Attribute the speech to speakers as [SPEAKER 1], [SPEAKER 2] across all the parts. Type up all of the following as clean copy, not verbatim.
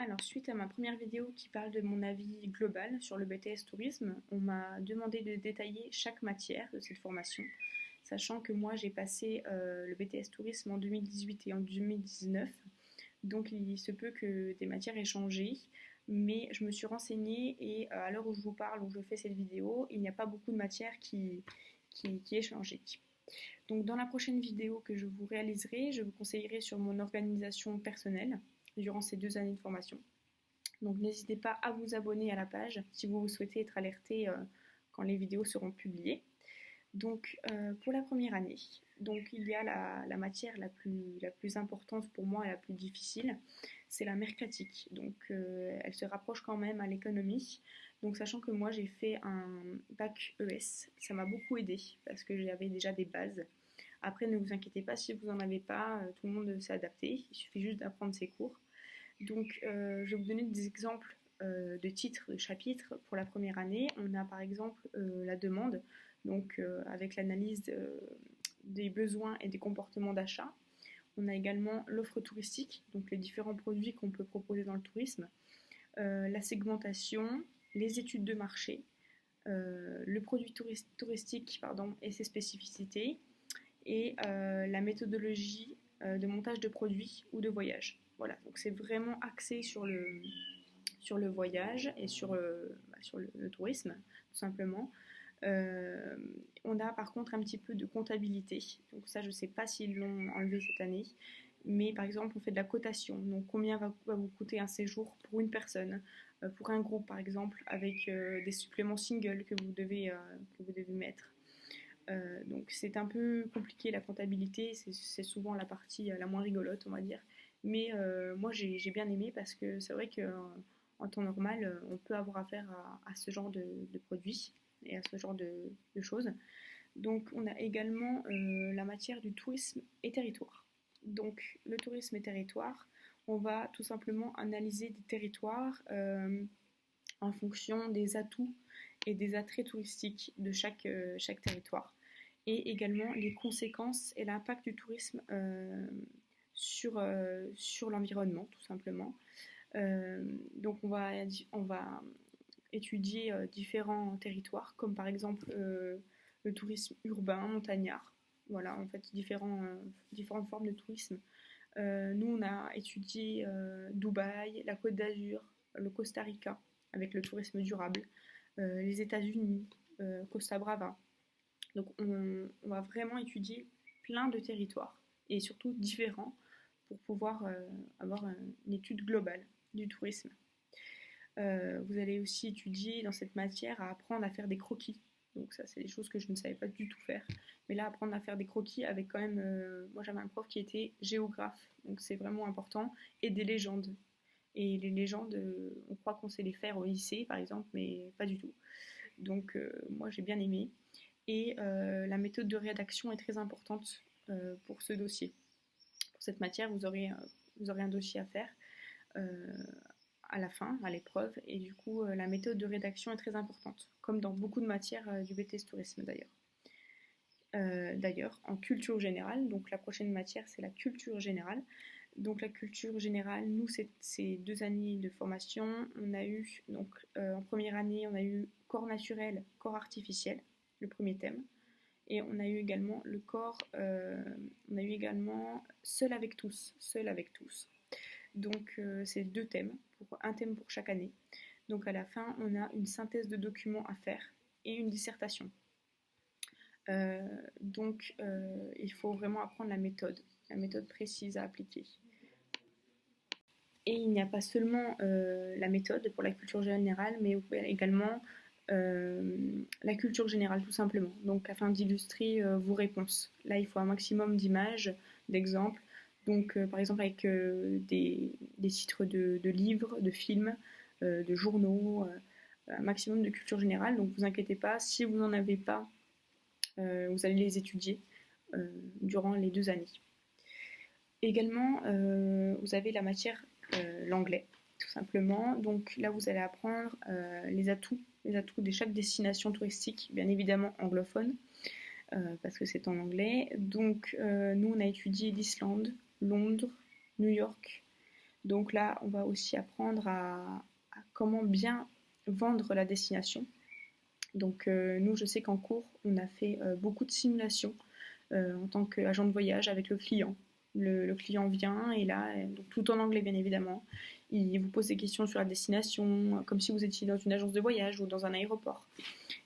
[SPEAKER 1] Alors, suite à ma première vidéo qui parle de mon avis global sur le BTS Tourisme, on m'a demandé de détailler chaque matière de cette formation, sachant que moi j'ai passé le BTS Tourisme en 2018 et en 2019, donc il se peut que des matières aient changé, mais je me suis renseignée et à l'heure où je vous parle, où je fais cette vidéo, il n'y a pas beaucoup de matière qui est changée. Donc dans la prochaine vidéo que je vous réaliserai, je vous conseillerai sur mon organisation personnelle durant ces 2 années de formation. Donc n'hésitez pas à vous abonner à la page si vous souhaitez être alerté quand les vidéos seront publiées. Donc pour la première année, donc il y a la matière la plus importante pour moi et la plus difficile, c'est la mercatique. Donc elle se rapproche quand même à l'économie. Donc sachant que moi j'ai fait un bac ES, ça m'a beaucoup aidé parce que j'avais déjà des bases. Après ne vous inquiétez pas si vous n'en avez pas, tout le monde s'est adapté, il suffit juste d'apprendre ses cours. Donc, je vais vous donner des exemples de titres, de chapitres pour la première année. On a par exemple la demande, donc avec l'analyse des besoins et des comportements d'achat. On a également l'offre touristique, donc les différents produits qu'on peut proposer dans le tourisme, la segmentation, les études de marché, le produit touristique pardon, et ses spécificités, et la méthodologie de montage de produits ou de voyage. Voilà, donc c'est vraiment axé sur le voyage et sur le tourisme, tout simplement. Euh, on a par contre un petit peu de comptabilité, donc ça je ne sais pas s'ils l'ont enlevé cette année, mais par exemple on fait de la cotation, donc combien va vous coûter un séjour pour une personne, pour un groupe par exemple, avec des suppléments single que vous devez mettre. Donc c'est un peu compliqué la comptabilité, c'est souvent la partie la moins rigolote on va dire. Mais moi j'ai bien aimé parce que c'est vrai qu'en temps normal on peut avoir affaire à ce genre de produits et à ce genre de choses. Donc on a également la matière du tourisme et territoire. Donc le tourisme et territoire, on va tout simplement analyser des territoires en fonction des atouts et des attraits touristiques de chaque territoire, et également les conséquences et l'impact du tourisme sur l'environnement, tout simplement. Donc on va étudier différents territoires, comme par exemple le tourisme urbain, montagnard. Voilà, en fait, différentes formes de tourisme. Nous, on a étudié Dubaï, la Côte d'Azur, le Costa Rica, avec le tourisme durable, les États-Unis, Costa Brava. Donc on va vraiment étudier plein de territoires et surtout différents pour pouvoir avoir une étude globale du tourisme. Vous allez aussi étudier dans cette matière à apprendre à faire des croquis. Donc ça, c'est des choses que je ne savais pas du tout faire. Mais là, apprendre à faire des croquis avec quand même... moi, j'avais un prof qui était géographe, donc c'est vraiment important. Et des légendes. Et les légendes, on croit qu'on sait les faire au lycée, par exemple, mais pas du tout. Donc moi, j'ai bien aimé. Et la méthode de rédaction est très importante pour ce dossier. Pour cette matière, vous aurez un dossier à faire euh, à la fin, à l'épreuve, et du coup, la méthode de rédaction est très importante, comme dans beaucoup de matières du BTS Tourisme d'ailleurs. D'ailleurs, en culture générale, donc la prochaine matière, c'est la culture générale. Donc la culture générale, nous, ces 2 années de formation, on a eu, donc en première année, on a eu corps naturel, corps artificiel, le premier thème. Et on a eu également le corps, on a eu également seul avec tous, seul avec tous. Donc c'est 2 thèmes, un thème pour chaque année. Donc à la fin, on a une synthèse de documents à faire et une dissertation. Donc il faut vraiment apprendre la méthode précise à appliquer. Et il n'y a pas seulement la méthode pour la culture générale, mais également la culture générale tout simplement. Donc afin d'illustrer vos réponses. Là, il faut un maximum d'images, d'exemples. Donc par exemple avec des titres de livres, de films, de journaux, un maximum de culture générale. Donc vous inquiétez pas, si vous n'en avez pas, vous allez les étudier durant les 2 années. Également, vous avez la matière l'anglais, tout simplement. Donc là, vous allez apprendre les atouts de chaque destination touristique, bien évidemment anglophone, parce que c'est en anglais. Donc nous, on a étudié l'Islande, Londres, New York, Donc là, on va aussi apprendre à comment bien vendre la destination. Donc nous, je sais qu'en cours, on a fait beaucoup de simulations en tant qu'agent de voyage avec le client. Le client vient et là, donc tout en anglais bien évidemment, il vous pose des questions sur la destination, comme si vous étiez dans une agence de voyage ou dans un aéroport.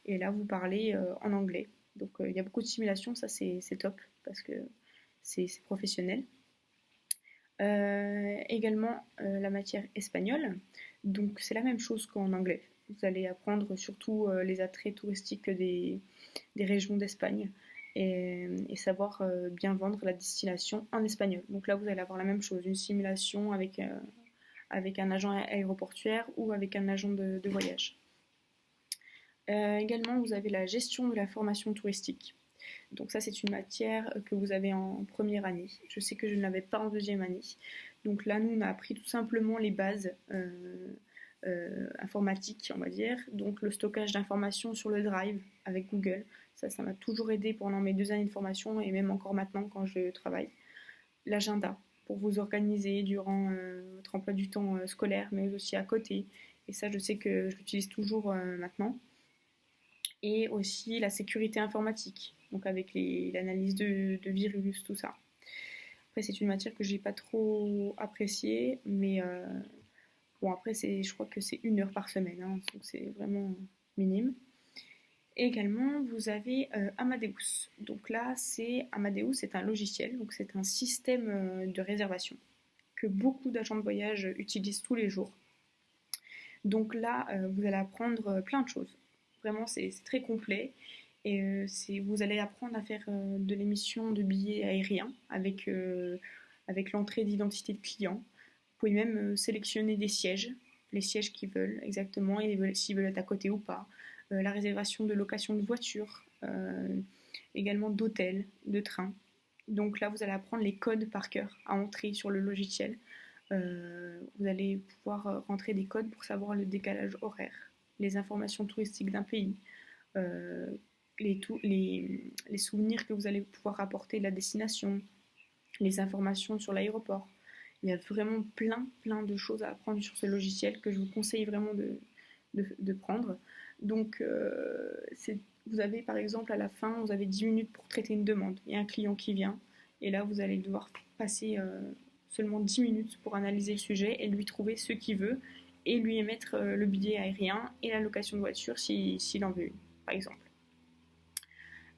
[SPEAKER 1] Et là, vous parlez en anglais. Donc il y a beaucoup de simulations, ça c'est top parce que c'est professionnel. Également la matière espagnole, donc c'est la même chose qu'en anglais. Vous allez apprendre surtout les attraits touristiques des régions d'Espagne et savoir bien vendre la destination en espagnol. Donc là, vous allez avoir la même chose, une simulation avec un agent aéroportuaire ou avec un agent de voyage. Également, vous avez la gestion de la formation touristique. Donc ça, c'est une matière que vous avez en première année. Je sais que je ne l'avais pas en deuxième année. Donc là, nous, on a appris tout simplement les bases informatiques, on va dire. Donc le stockage d'informations sur le Drive avec Google. Ça m'a toujours aidé pendant mes 2 années de formation et même encore maintenant quand je travaille. L'agenda pour vous organiser durant votre emploi du temps scolaire, mais aussi à côté. Et ça, je sais que je l'utilise toujours maintenant. Et aussi la sécurité informatique, donc avec l'analyse de virus, tout ça. Après, c'est une matière que j'ai pas trop appréciée, mais bon, après, je crois que c'est 1 heure par semaine, hein, donc c'est vraiment minime. Et également, vous avez Amadeus. Donc là, Amadeus, c'est un logiciel, donc c'est un système de réservation que beaucoup d'agents de voyage utilisent tous les jours. Donc là, vous allez apprendre plein de choses. Vraiment, c'est très complet. Et vous allez apprendre à faire de l'émission de billets aériens avec l'entrée d'identité de client. Vous pouvez même sélectionner des sièges, les sièges qu'ils veulent exactement, et s'ils veulent être à côté ou pas. La réservation de location de voiture, également d'hôtels, de trains. Donc là, vous allez apprendre les codes par cœur à entrer sur le logiciel. Vous allez pouvoir rentrer des codes pour savoir le décalage horaire, les informations touristiques d'un pays, euh, les souvenirs que vous allez pouvoir apporter de la destination, les informations sur l'aéroport. Il y a vraiment plein de choses à apprendre sur ce logiciel que je vous conseille vraiment de prendre. Donc, vous avez par exemple à la fin, vous avez 10 minutes pour traiter une demande. Il y a un client qui vient et là, vous allez devoir passer seulement 10 minutes pour analyser le sujet et lui trouver ce qu'il veut et lui émettre le billet aérien et la location de voiture s'il en veut une, par exemple.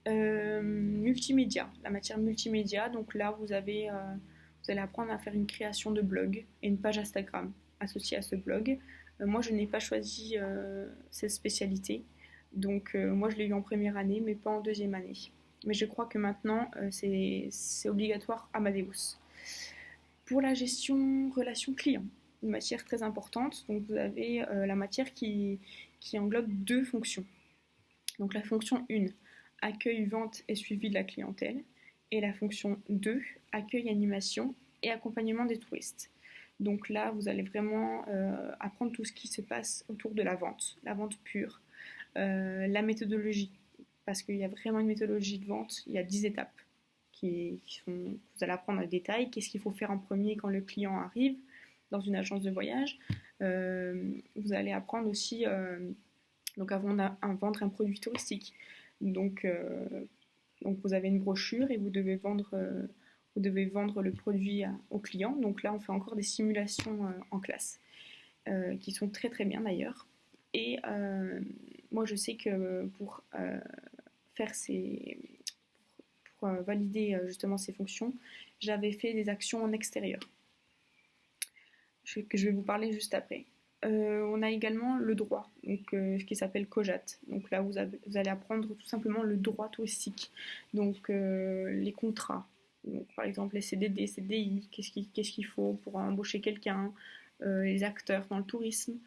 [SPEAKER 1] Multimédia, la matière multimédia, donc là vous allez apprendre à faire une création de blog et une page Instagram associée à ce blog. Moi je n'ai pas choisi cette spécialité, donc moi je l'ai eu en première année mais pas en deuxième année. Mais je crois que maintenant c'est obligatoire Amadeus. Pour la gestion relation client, une matière très importante, donc vous avez la matière qui englobe 2 fonctions. Donc la fonction 1, accueil, vente et suivi de la clientèle, et la fonction 2, accueil, animation et accompagnement des touristes. Donc là, vous allez vraiment apprendre tout ce qui se passe autour de la vente pure, la méthodologie, parce qu'il y a vraiment une méthodologie de vente, il y a 10 étapes vous allez apprendre en détail, qu'est-ce qu'il faut faire en premier quand le client arrive dans une agence de voyage. Vous allez apprendre aussi donc à vendre un produit touristique. Donc vous avez une brochure et vous devez vendre le produit au client. Donc là, on fait encore des simulations en classe qui sont très très bien d'ailleurs. Et moi, je sais que faire pour valider justement ces fonctions, j'avais fait des actions en extérieur que je vais vous parler juste après. On a également le droit, donc, ce qui s'appelle COJAT. Donc là, vous allez apprendre tout simplement le droit touristique. Donc les contrats, donc, par exemple les CDD, CDI, qu'est-ce qu'il faut pour embaucher quelqu'un, les acteurs dans le tourisme.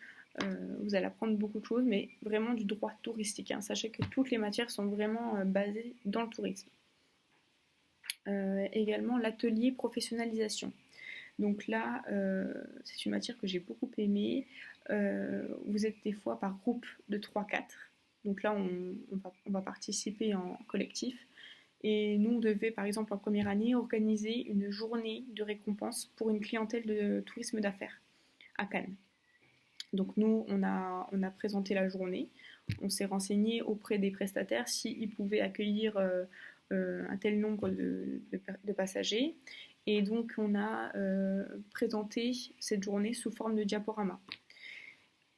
[SPEAKER 1] Vous allez apprendre beaucoup de choses, mais vraiment du droit touristique, hein. Sachez que toutes les matières sont vraiment basées dans le tourisme. Également l'atelier professionnalisation. Donc là, c'est une matière que j'ai beaucoup aimée. Vous êtes des fois par groupe de 3-4. Donc là, on va participer en collectif. Et nous, on devait, par exemple, en première année, organiser une journée de récompense pour une clientèle de tourisme d'affaires à Cannes. Donc nous, on a présenté la journée, on s'est renseigné auprès des prestataires s'ils pouvaient accueillir un tel nombre de passagers. Et donc on a présenté cette journée sous forme de diaporama.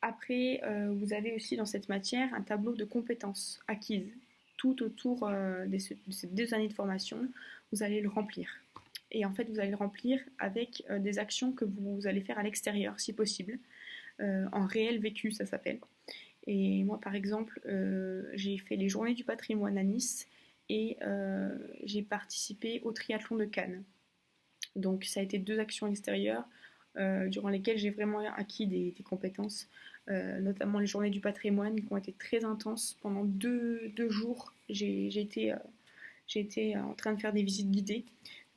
[SPEAKER 1] Après, vous avez aussi dans cette matière un tableau de compétences acquises. Tout autour de ces 2 années de formation, vous allez le remplir. Et en fait, vous allez le remplir avec des actions que vous allez faire à l'extérieur, si possible. En réel vécu, ça s'appelle. Et moi, par exemple, j'ai fait les Journées du patrimoine à Nice et j'ai participé au triathlon de Cannes. Donc, ça a été 2 actions extérieures durant lesquelles j'ai vraiment acquis des compétences, notamment les Journées du patrimoine qui ont été très intenses. Pendant deux jours, j'ai été en train de faire des visites guidées.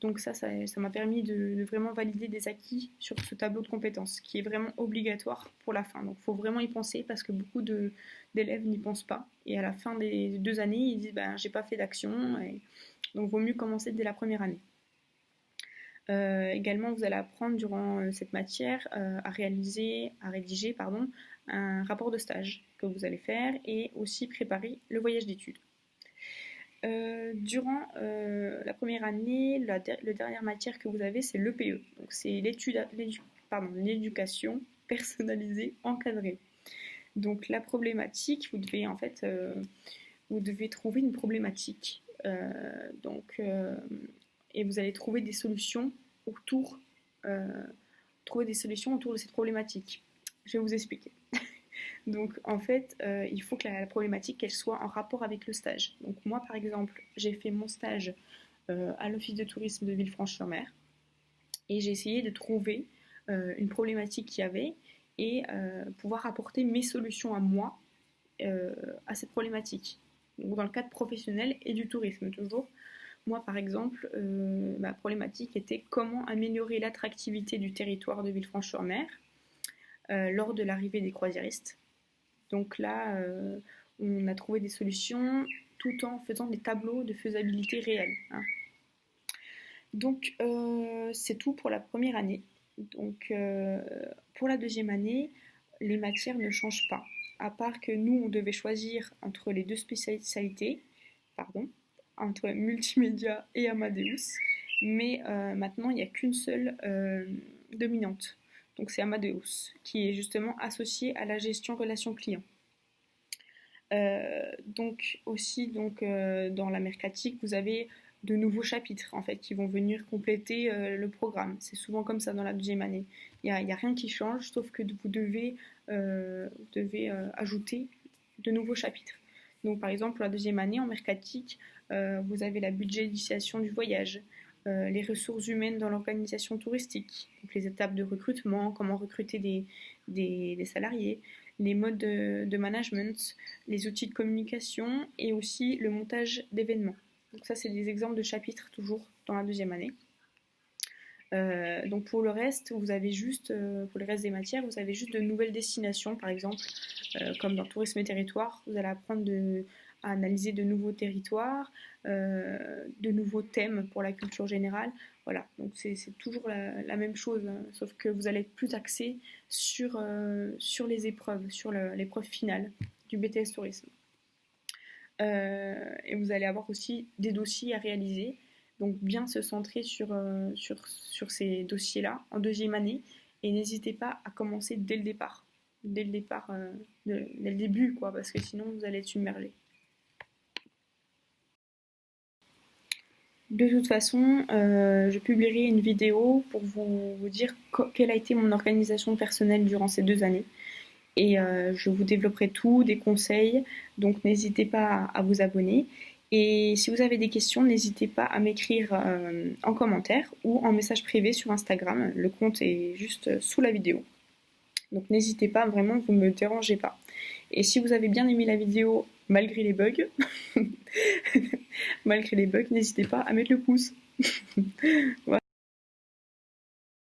[SPEAKER 1] Donc ça m'a permis de vraiment valider des acquis sur ce tableau de compétences qui est vraiment obligatoire pour la fin. Donc il faut vraiment y penser parce que beaucoup d'élèves n'y pensent pas. Et à la fin des 2 années, ils disent ben, j'ai pas fait d'action. Donc il vaut mieux commencer dès la première année. Également, vous allez apprendre durant cette matière à rédiger un rapport de stage que vous allez faire et aussi préparer le voyage d'études. Durant la première année, la dernière matière que vous avez, c'est l'EPE. Donc c'est l'éducation personnalisée encadrée. Donc la problématique, vous devez trouver une problématique. Et vous allez trouver des solutions autour, de cette problématique. Je vais vous expliquer. Donc en fait, il faut que la problématique elle soit en rapport avec le stage. Donc moi par exemple, j'ai fait mon stage à l'office de tourisme de Villefranche-sur-Mer et j'ai essayé de trouver une problématique qu'il y avait et pouvoir apporter mes solutions à moi à cette problématique. Donc dans le cadre professionnel et du tourisme toujours. Moi, par exemple, ma problématique était comment améliorer l'attractivité du territoire de Villefranche-sur-Mer lors de l'arrivée des croisiéristes. Donc là, on a trouvé des solutions tout en faisant des tableaux de faisabilité réelle. Hein. Donc, c'est tout pour la première année. Donc, pour la deuxième année, les matières ne changent pas. À part que nous, on devait choisir entre les 2 spécialités, entre multimédia et Amadeus. Mais maintenant, il n'y a qu'une seule dominante. Donc c'est Amadeus, qui est justement associé à la gestion relation client. Donc aussi, dans la mercatique, vous avez de nouveaux chapitres en fait qui vont venir compléter le programme. C'est souvent comme ça dans la deuxième année. Il y a rien qui change, sauf que vous devez ajouter de nouveaux chapitres. Donc par exemple, pour la deuxième année en mercatique, vous avez la budgétisation du voyage, les ressources humaines dans l'organisation touristique, donc les étapes de recrutement, comment recruter des salariés, les modes de management, les outils de communication et aussi le montage d'événements. Donc ça, c'est des exemples de chapitres toujours dans la deuxième année. Donc pour le reste, pour le reste des matières, vous avez juste de nouvelles destinations, par exemple, comme dans Tourisme et Territoire, vous allez apprendre à analyser de nouveaux territoires, de nouveaux thèmes pour la culture générale. Voilà, donc c'est toujours la même chose, hein, sauf que vous allez être plus axé sur les épreuves, sur l'épreuve finale du BTS Tourisme. Et vous allez avoir aussi des dossiers à réaliser. Donc bien se centrer sur ces dossiers-là en deuxième année et n'hésitez pas à commencer dès le départ. Dès le début, quoi, parce que sinon vous allez être submergé. De toute façon, je publierai une vidéo pour vous dire quelle a été mon organisation personnelle durant ces 2 années. Et je vous développerai tout, des conseils, donc n'hésitez pas à vous abonner. Et si vous avez des questions, n'hésitez pas à m'écrire en commentaire ou en message privé sur Instagram. Le compte est juste sous la vidéo. Donc n'hésitez pas, vraiment, vous ne me dérangez pas. Et si vous avez bien aimé la vidéo, malgré les bugs, n'hésitez pas à mettre le pouce. Voilà.